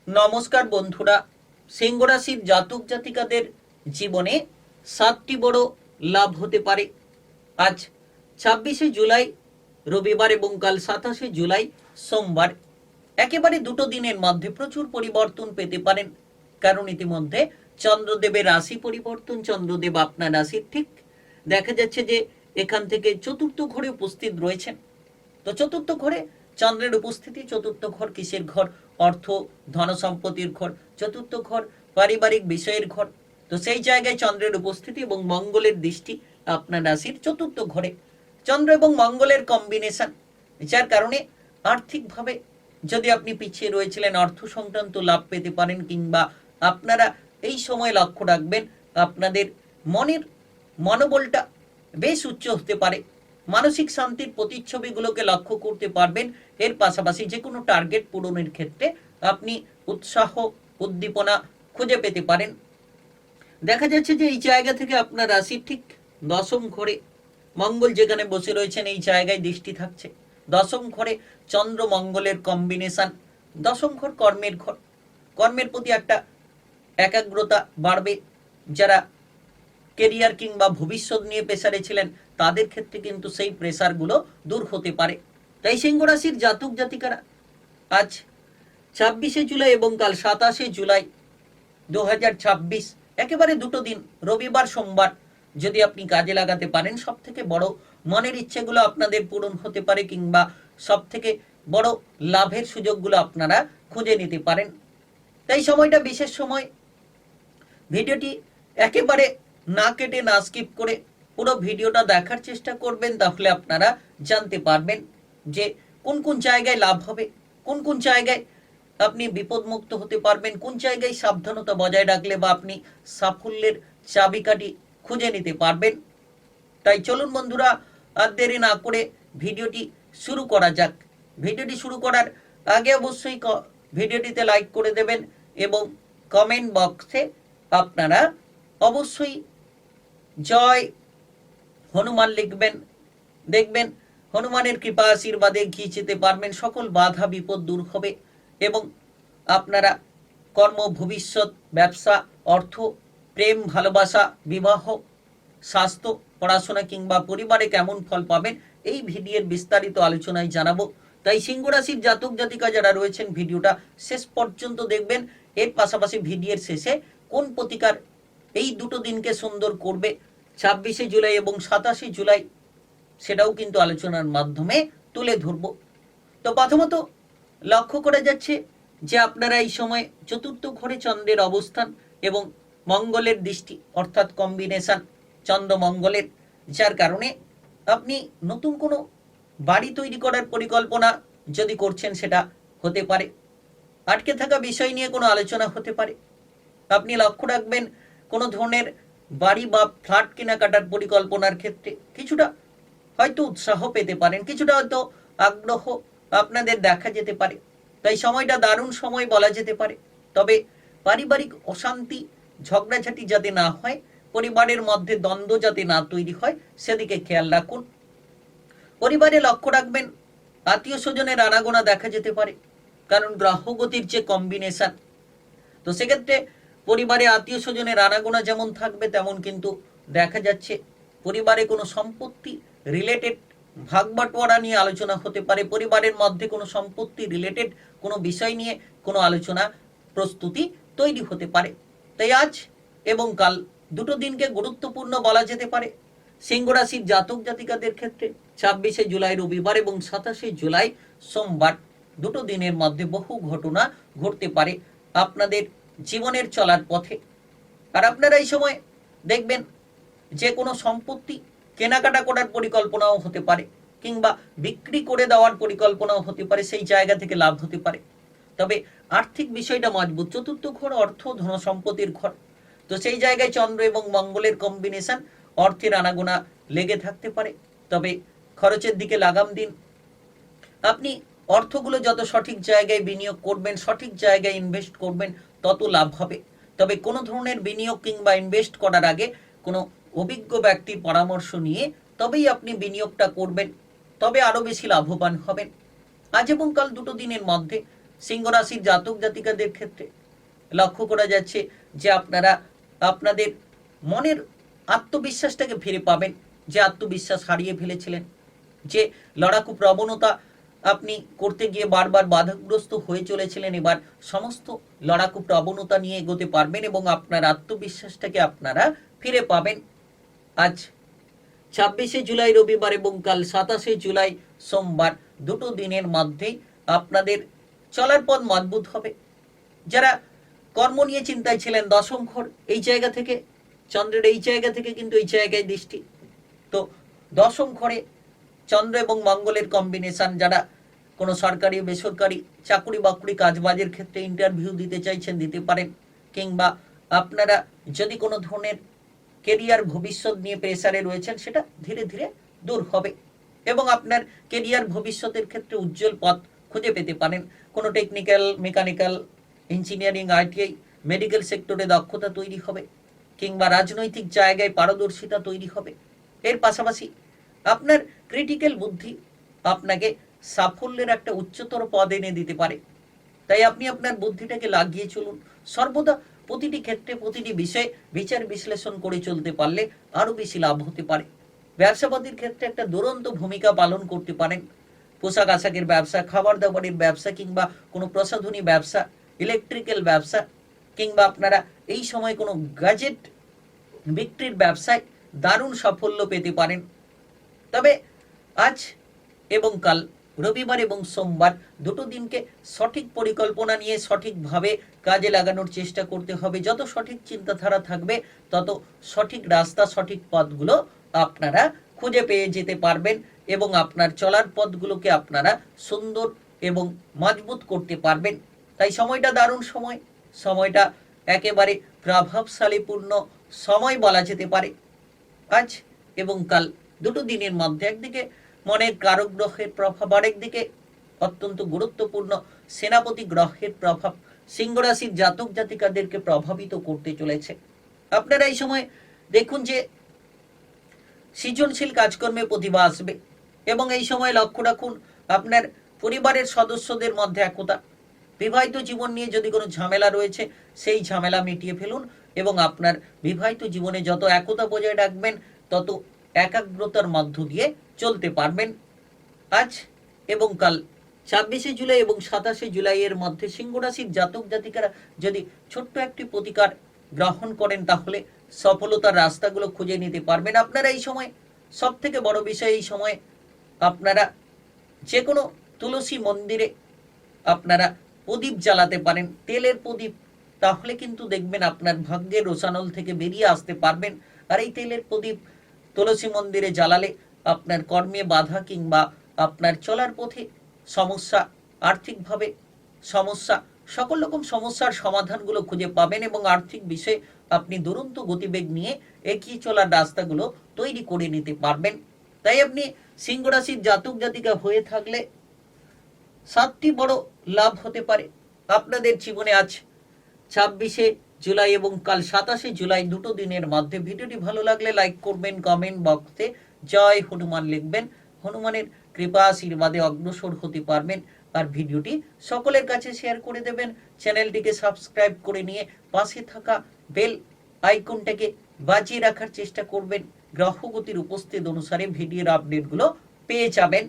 নমস্কার বন্ধুরা, সিংহ রাশির জাতক জাতিকাদের জীবনে 7টি বড় লাভ হতে পারে। আজ 26শে জুলাই রবিবার এবং কাল 27শে জুলাই সোমবার। একেবারে দুটো দিনের মধ্যে প্রচুর পরিবর্তন পেতে পারেন, কারণ ইতিমধ্যে চন্দ্রদেবের রাশি পরিবর্তন। চন্দ্রদেব আপনার রাশির ঠিক দেখা যাচ্ছে যে এখান থেকে চতুর্থ ঘরে উপস্থিত রয়েছেন। তো চতুর্থ ঘরে চন্দ্রের উপস্থিতি। চতুর্থ ঘর কিসের ঘর? অর্থ, ধন সম্পত্তির ঘর। চতুর্থ ঘর পারিবারিক বিষয়ের ঘর। তো সেই জায়গায় চন্দ্রের উপস্থিতি এবং মঙ্গলের দৃষ্টি আপনার রাশির চতুর্থ ঘরে। চন্দ্র এবং মঙ্গলের কম্বিনেশন, যার কারণে আর্থিকভাবে যদি আপনি পিছিয়ে রয়েছিলেন, অর্থ সংক্রান্ত লাভ পেতে পারেন, কিংবা আপনারা এই সময় লক্ষ্য রাখবেন আপনাদের মনের মনোবলটা বেশ উচ্চ হতে পারে। মানসিক শান্তির প্রতিচ্ছবিগুলোকে লক্ষ্য করতে পারবেন। এর পাশাপাশি যে কোনো টার্গেট পূরণের ক্ষেত্রে আপনি উৎসাহ উদ্দীপনা খুঁজে পেতে পারেন। দেখা যাচ্ছে যে এই জায়গা থেকে আপনার রাশির ঠিক দশম ঘরে মঙ্গল যেখানে বসে রয়েছেন, এই জায়গায় দৃষ্টি থাকছে। দশম ঘরে চন্দ্র মঙ্গলের কম্বিনেশন। দশম ঘর কর্মের ঘর। কর্মের প্রতি একটা একাগ্রতা বাড়বে। যারা কেরিয়ার কিংবা ভবিষ্যৎ নিয়ে প্রেসারে ছিলেন, তাদের ক্ষেত্রে কিন্তু সেই প্রেসারগুলো দূর হতে পারে। তাই সিংহ রাশির জাতক জাতিকারা আজ 26শে জুলাই এবং কাল 27শে জুলাই 2026 একেবারে দুটো দিন, রবিবার সোমবার, যদি আপনি কাজে লাগাতে পারেন, সব থেকে বড় মনের ইচ্ছেগুলো আপনাদের পূরণ হতে পারে, কিংবা সব থেকে বড় লাভের সুযোগগুলো আপনারা খুঁজে নিতে পারেন। তাই সময়টা বিশেষ সময়। ভিডিওটি একেবারে না কেটে না স্কিপ করে পুরো ভিডিওটা দেখার চেষ্টা করবেন, তাহলে আপনারা জানতে পারবেন যে কোন কোন জায়গায় লাভ হবে, কোন কোন জায়গায় আপনি বিপদমুক্ত হতে পারবেন, কোন জায়গায় সাবধানতা বজায় রাখলে বা আপনি সাফল্যের চাবিকাঠি খুঁজে নিতে পারবেন। তাই চলুন বন্ধুরা, আর দেরি না করে ভিডিওটি শুরু করা যাক। ভিডিওটি শুরু করার আগে অবশ্যই ভিডিওটিতে লাইক করে দেবেন এবং কমেন্ট বক্সে আপনারা অবশ্যই জয় হনুমান লিখবেন। দেখবেন হনুমানের কৃপা আশীর্বাদে এগিয়ে যেতে পারবেন। সকল বাধা বিপদ দূর হবে এবং আপনারা কর্ম, ভবিষ্যৎ, ব্যবসা, অর্থ, প্রেম, ভালোবাসা, বিবাহ, স্বাস্থ্য, পড়াশোনা কিংবা পরিবারে কেমন ফল পাবেন, এই ভিডিওর বিস্তারিত আলোচনায় জানাবো। তাই সিংহ রাশির জাতক জাতিকা যারা রয়েছেন, ভিডিওটা শেষ পর্যন্ত দেখবেন। এর পাশাপাশি ভিডিওর শেষে কোন প্রতিকার এই দুটো দিনকে সুন্দর করবে, 26শে জুলাই এবং 27শে জুলাই, সেটাও কিন্তু আলোচনার মাধ্যমে তুলে ধরব। তো প্রথমত লক্ষ্য করা যাচ্ছে যে আপনারা এই সময় চতুর্থ ঘরে চন্দ্রের অবস্থান এবং মঙ্গলের দৃষ্টি, অর্থাৎ কম্বিনেশন চন্দ্র মঙ্গলের, যার কারণে আপনি নতুন কোনো বাড়ি তৈরি করার পরিকল্পনা যদি করছেন, সেটা হতে পারে। আটকে থাকা বিষয় নিয়ে কোনো আলোচনা হতে পারে। আপনি লক্ষ্য রাখবেন কোনো ধরনের বাড়ি বা ফ্ল্যাট কেনাকাটার পরিকল্পনার ক্ষেত্রে কিছুটা হয়তো উৎসাহ পেতে পারেন, কিছুটা হয়তো আগ্রহ আপনাদের দেখা যেতে পারে। তাই সময়টা দারুণ সময় বলা যেতে পারে। তবে পারিবারিক অশান্তি, ঝগড়াঝাটি যাতে না হয়, পরিবারের মধ্যে দ্বন্দ্ব যাতে না তৈরি হয়, সেদিকে খেয়াল রাখুন। পরিবারে লক্ষ্য রাখবেন আত্মীয় স্বজনের আনাগোনা দেখা যেতে পারে, কারণ গ্রহগতির যে কম্বিনেশন, তো সেক্ষেত্রে পরিবারে আত্মীয় স্বজনের আনাগোনা যেমন থাকবে, তেমন কিন্তু দেখা যাচ্ছে পরিবারে কোনো সম্পত্তি রিলেটেড ভাগ বাটোয়ারা নিয়ে আলোচনা হতে পারে। পরিবারের মধ্যে কোনো সম্পত্তি রিলেটেড কোনো বিষয় নিয়ে কোনো আলোচনা প্রস্তুতি তৈরি হতে পারে। তাই আজ এবং কাল দুটো দিনকে গুরুত্বপূর্ণ বলা যেতে পারে সিংহ রাশির জাতক জাতিকাদের ক্ষেত্রে। 26শে জুলাই রবিবার এবং 27শে জুলাই সোমবার, দুটো দিনের মধ্যে বহু ঘটনা ঘটতে পারে আপনাদের জীবনের চলার পথে। আর আপনারা এই সময় দেখবেন যে কোনো সম্পত্তি কেনাকাটা করার পরিকল্পনাও হতে পারে, কিংবা বিক্রি করে দেওয়ার পরিকল্পনাও হতে পারে। সেই জায়গা থেকে লাভ হতে পারে। তবে আর্থিক বিষয়টা মজবুত। চতুর্থ ঘর অর্থ, ধন সম্পত্তির ঘর। তো সেই জায়গায় চন্দ্র এবং মঙ্গলের কম্বিনেশন, অর্থের আনাগোনা লেগে থাকতে পারে। তবে খরচের দিকে লাগাম দিন। আপনি অর্থগুলো যত সঠিক জায়গায় বিনিয়োগ করবেন, সঠিক জায়গায় ইনভেস্ট করবেন, তত লাভ হবে। তবে কোনো ধরনের বিনিয়োগ কিংবা ইনভেস্ট করার আগে কোনো অভিজ্ঞ ব্যক্তির পরামর্শ নিয়ে তবেই আপনি বিনিয়োগটা করবেন, তবে আরও বেশি লাভবান হবেন। আজ এবং কাল দুটো দিনের মধ্যে সিংহ রাশির জাতক জাতিকাদের ক্ষেত্রে লক্ষ্য করা যাচ্ছে যে আপনারা আপনাদের মনের আত্মবিশ্বাসটাকে ফিরে পাবেন, যে আত্মবিশ্বাস হারিয়ে ফেলেছিলেন, যে লড়াকু প্রবণতা আপনি করতে গিয়ে বারবার বাধাগ্রস্ত হয়ে চলেছিলেন, এবার সমস্ত লড়াকু প্রবণতা নিয়ে এগোতে পারবেন এবং আপনার আত্মবিশ্বাসটাকে আপনারা ফিরে পাবেন। আজ 26শে জুলাই রবিবার এবং কাল 27শে জুলাই সোমবার, দুটো দিনের মধ্যেই আপনাদের চলার পথ মজবুত হবে। যারা কর্ম নিয়ে চিন্তায় ছিলেন, দশম ঘর এই জায়গা থেকে, চন্দ্রের এই জায়গা থেকে কিন্তু এই জায়গায় দৃষ্টি, তো দশম ঘরে চন্দ্র এবং মঙ্গলের কম্বিনেশন, যারা কোনো সরকারি বেসরকারি চাকরি বাকরি কাজবাজের ক্ষেত্রে ইন্টারভিউ দিতে চাইছেন দিতে পারেন, কিংবা আপনারা যদি কোনো ধরনের কেরিয়ার ভবিষ্যৎ নিয়ে প্রেসারে রয়েছেন সেটা ধীরে ধীরে দূর হবে এবং আপনার কেরিয়ার ভবিষ্যতের ক্ষেত্রে উজ্জ্বল পথ খুঁজে পেতে পারেন। কোনো technical, mechanical, engineering, ITI, medical সেক্টরে দক্ষতা তৈরি হবে, কিংবা রাজনৈতিক জায়গায় পারদর্শিতা তৈরি হবে। এর পাশাপাশি আপনার ক্রিটিক্যাল বুদ্ধি আপনাকে সাফল্যের একটা উচ্চতর পদ এনে দিতে পারে। তাই আপনি আপনার বুদ্ধিটাকে লাগিয়ে চলুন। সর্বদা প্রতিটি ক্ষেত্রে, প্রতিটি বিষয়ে বিচার বিশ্লেষণ করে চলতে পারলে আরো বেশি লাভ হতে পারে। ব্যবসাপাতির ক্ষেত্রে একটা দুরন্ত ভূমিকা পালন করতে পারেন। পোশাক আশাকের ব্যবসা, খাবার দাবারের ব্যবসা, কিংবা কোনো প্রসাধনী ব্যবসা, ইলেকট্রিক্যাল ব্যবসা, কিংবা আপনারা এই সময় কোনো গ্যাজেট বিক্রির ব্যবসায় দারুণ সাফল্য পেতে পারেন। তবে আজ এবং কাল, রবিবার এবং সোমবার, দুটো দিনকে সঠিক পরিকল্পনা নিয়ে সঠিকভাবে কাজে লাগানোর চেষ্টা করতে হবে। যত সঠিক চিন্তাধারা থাকবে তত সঠিক রাস্তা, সঠিক পথগুলো আপনারা খুঁজে পেয়ে যেতে পারবেন এবং আপনার চলার পথগুলোকে আপনারা সুন্দর এবং মজবুত করতে পারবেন। তাই সময়টা দারুণ সময়, সময়টা একেবারে প্রভাবশালীপূর্ণ সময় বলা যেতে পারে। আজ এবং কাল দুটো দিনের মধ্যে একদিকে মনের কারক গ্রহের প্রভাব, আরেকদিকে অত্যন্ত গুরুত্বপূর্ণ সেনাপতি গ্রহের প্রভাব সিংহ রাশির জাতক জাতিকাদেরকে প্রভাবিত করতে চলেছে। আপনারা এই সময় দেখুন যে সৃজনশীল কাজকর্মে প্রতিভা আসবে এবং এই সময় লক্ষ্য রাখুন আপনার পরিবারের সদস্যদের মধ্যে একতা। বিবাহিত জীবন নিয়ে যদি কোনো ঝামেলা রয়েছে সেই ঝামেলা মিটিয়ে ফেলুন এবং আপনার বিবাহিত জীবনে যত একতা বজায় রাখবেন তত একাগ্রতার মধ্য দিয়ে চলতে পারবেন। আজ এবং কাল 26শে জুলাই এবং 27শে জুলাইয়ের মধ্যে সিংহ রাশির জাতক জাতিকারা যদি ছোট্ট একটি প্রতিকার গ্রহণ করেন তাহলে সফলতার রাস্তাগুলো খুঁজে নিতে পারবেন। আপনারা এই সময় সব থেকে বড় বিষয়, এই সময় আপনারা যে কোনো তুলসী মন্দিরে আপনারা প্রদীপ জ্বালাতে পারেন, তেলের প্রদীপ, তাহলে কিন্তু দেখবেন আপনার ভাগ্যের রোষানল থেকে বেরিয়ে আসতে পারবেন। আর এই তেলের প্রদীপ তুলসী মন্দিরে জ্বালালে আপনার কর্মে বাধা কিংবা আপনার চলার পথে সমস্যা, আর্থিকভাবে সমস্যা, সকল রকম সমস্যার সমাধানগুলো খুঁজে পাবেন এবং আর্থিক বিষয়ে আপনি দুরন্ত গতিবেগ নিয়ে এগিয়ে চলার রাস্তাগুলো তৈরি করে নিতে পারবেন। তাই আপনি সিংহ রাশির জাতক জাতিকা হয়ে থাকলে 7টি বড় লাভ হতে পারে আপনাদের জীবনে। আজ 26শে জুলাই এবং কাল 27শে জুলাই, দুটো দিনের মধ্যে। ভিডিওটি ভালো লাগলে লাইক করবেন, কমেন্ট বক্সে জয় হনুমান লিখবেন। হনুমানের কৃপা আশীর্বাদে অগ্রসর হতে পারবেন। আর ভিডিওটি সকলের কাছে শেয়ার করে দেবেন। চ্যানেলটিকে সাবস্ক্রাইব করে নিয়ে পাশে থাকা বেল আইকনটাকে বাজিয়ে রাখার চেষ্টা করবেন। গ্রহগতির উপস্থিত অনুসারে ভিডিওর আপডেটগুলো পেয়ে যাবেন।